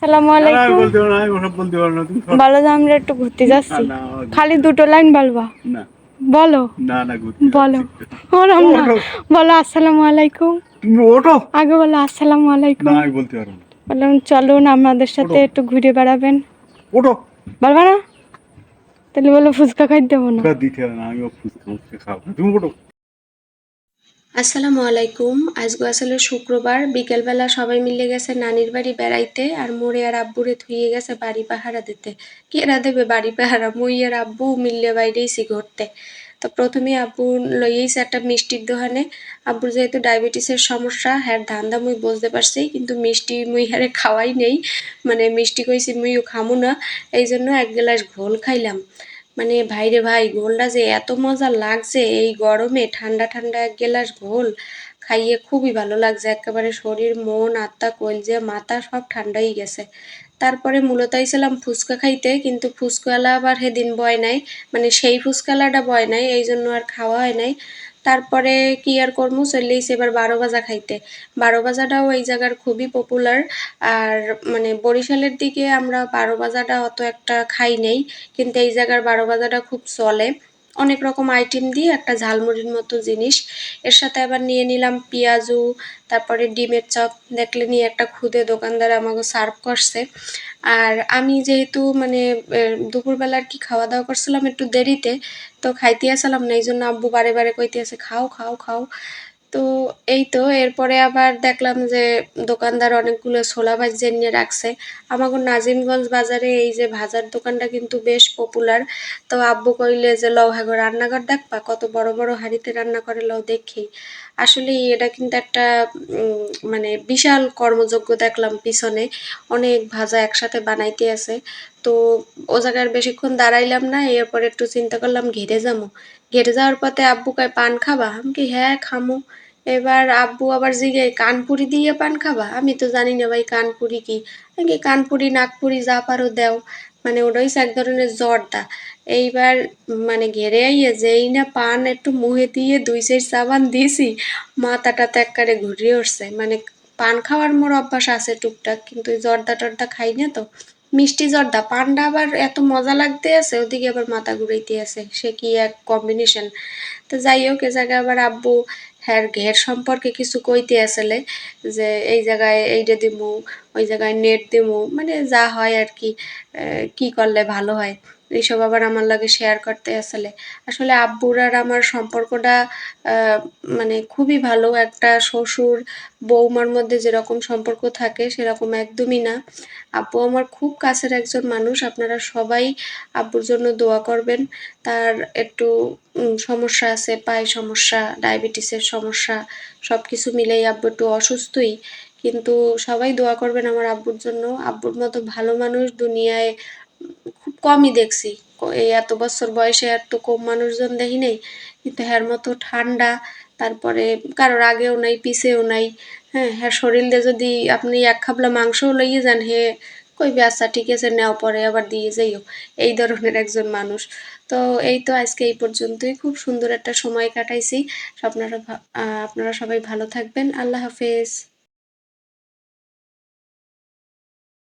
আসসালামু আলাইকুম। বলো যে আমরা একটু ঘুরতে যাচ্ছি। খালি দুটো লাইন বলবা। বলো বলো ওরম না, বলো আসসালামু আলাইকুম। তুমি ওঠো আগে বলো আসসালামু আলাইকুম। না, আমি বলতে পারবো না। বললাম চলুন আমাদের সাথে একটু ঘুরে বেড়াবেন। ওঠো বলবা না? তাহলে বলো ফুচকা খাইতে দেবো না। দিতে হবে না, আমিও ফুচকা খাবো না। তুমি ওঠো। আসসালামু আলাইকুম। আজকে আসলে শুক্রবার বিকেলবেলা সবাই মিলে গেছে নানির বাড়ি বেড়াইতে, আর মোরে আর আব্বুরে থুয়ে গেছে বাড়ি পাহারা দিতে। কেরা দেবে বাড়ি পাহারা? মুই আর আব্বু মিললে বাইরেইছি ঘুরতে। তো প্রথমে আব্বু লইয়েছে একটা মিষ্টির দোকানে। আব্বুর যেহেতু ডায়াবেটিসের সমস্যা, হ্যাঁ ধান্দা মুই বুঝতে পারছি, কিন্তু মিষ্টি মুই হারে খাওয়াই নেই। মানে মিষ্টি কইছি মুইও খামু না, এই জন্য এক গ্লাস ঘোল খাইলাম। মানে ভাইরে ভাই, ঘোলটা যে এত মজা লাগছে এই গরমে, ঠান্ডা ঠান্ডা এক গ্লাস ঘোল খাইয়ে খুবই ভালো লাগছে। একেবারে শরীর মন আত্মা কলজে মাথা সব ঠান্ডাই গেছে। তারপরে মূলত আইছিলাম ফুচকা খাইতে, কিন্তু ফুচকাওয়ালা আবার সেদিন বয় নাই, মানে সেই ফুচকাওয়ালাটা বয় নাই, এই জন্য আর খাওয়া হয় নাই। তারপরে কি আর করবো, চললেইছে এবার 12 ভাজা খাইতে। 12 ভাজাটাও এই জায়গার খুবই পপুলার। আর মানে বরিশালের দিকে আমরা 12 ভাজাটা অত একটা খাই নেই, কিন্তু এই জায়গার 12 ভাজাটা খুব চলে। অনেক রকম আইটেম দিয়ে একটা ঝালমুড়ির মতো জিনিস। এর সাথে আবার নিয়ে নিলাম পেঁয়াজু, তারপরে ডিমের চপ। দেখলে নিয়ে একটা খুদে দোকানদার আমাকে সার্ভ করছে। আর আমি যেহেতু মানে দুপুরবেলা আর কি খাওয়া দাওয়া করছিলাম একটু দেরিতে, তো খাইতে আসলাম না, এই জন্য আব্বু বারে বারে কইতে আছে খাও খাও খাও। তো এই তো এরপরে আবার দেখলাম যে দোকানদার অনেকগুলো ছোলা ভাজি নিয়ে রাখছে। আমাগো নাজিমগঞ্জ বাজারে এই যে ভাজার দোকানটা কিন্তু বেশ পপুলার। তো আব্বু কইলে যে লও হ্যাগো রান্নাঘর দেখবা, কত বড় বড় হাঁড়িতে রান্না করে, লও দেখি। আসলে এটা কিন্তু একটা মানে বিশাল কর্মযজ্ঞ দেখলাম পিছনে, অনেক ভাজা একসাথে বানাইতে আছে। তো ও জায়গায় বেশিক্ষণ দাঁড়াইলাম না, এরপর একটু চিন্তা করলাম ঘেরে যাবো। ঘেরে যাওয়ার পথে আব্বু কয় পান খাবা, আমি কি হ্যাঁ খামু। এবার আব্বু আবার জিগায় কানপুরি দিয়ে পান খাবা, আমি তো জানি না ভাই কানপুরি কি। আমি কি কানপুরি নাগপুরি যা পারো দেও, মানে ওটা হইছে এক ধরনের জর্দা। এইবার মানে ঘেরে আইয়ে যেই না পান একটু মুহে দিয়ে 2 সের সাবান দিয়েছি, মাথাটাতে একবারে ঘুরিয়ে উঠছে। মানে পান খাওয়ার মোর অভ্যাস আছে টুকটাক, কিন্তু এই জর্দা টর্দা খাই না তো। মিষ্টি জর্দা পানটা আবার এত মজা লাগতে আছে, ওদিকে আবার মাথা ঘুরাইতে আছে, সে কি এক কম্বিনেশন। তো যাই হোক, এ জায়গায় আবার আব্বু হ্যার ঘের সম্পর্কে কিছু কইতে আসলে, যে এই জায়গায় এইটা দিমু, ওই জায়গায় নেট দিমু, মানে যা হয় আর কি, কি করলে ভালো হয়, এইসব আবার আমার লাগে শেয়ার করতে আসলে। আসলে আব্বুর আর আমার সম্পর্কটা আহ, মানে খুবই ভালো। একটা শ্বশুর বৌমার মধ্যে যেরকম সম্পর্ক থাকে সেরকম একদমই না। আব্বু আমার খুব কাছের একজন মানুষ। আপনারা সবাই আব্বুর জন্য দোয়া করবেন। তার একটু সমস্যা আছে, পায়ে সমস্যা, ডায়াবেটিসের সমস্যা, সব কিছু মিলেই আব্বু একটু অসুস্থই। কিন্তু সবাই দোয়া করবেন আমার আব্বুর জন্য। আব্বুর মতো ভালো মানুষ দুনিয়ায় খুব কমই দেখছি। এই এত বছর বয়সে এত কম মানুষজন দেখি নাই, কিন্তু হ্যার মতো ঠান্ডা। তারপরে কারোর আগেও নাই পিছেও নাই। হ্যাঁ, হ্যাঁ শরীর দিয়ে যদি আপনি এক খাবলা মাংসও লইয়ে যান, হে কইবে আচ্ছা ঠিক আছে নেও, পরে আবার দিয়ে যাইও। এই ধরনের একজন মানুষ। তো এই তো আজকে এই পর্যন্তই। খুব সুন্দর একটা সময় কাটাইছি। আপনারা আপনারা সবাই ভালো থাকবেন। আল্লাহ হাফেজ।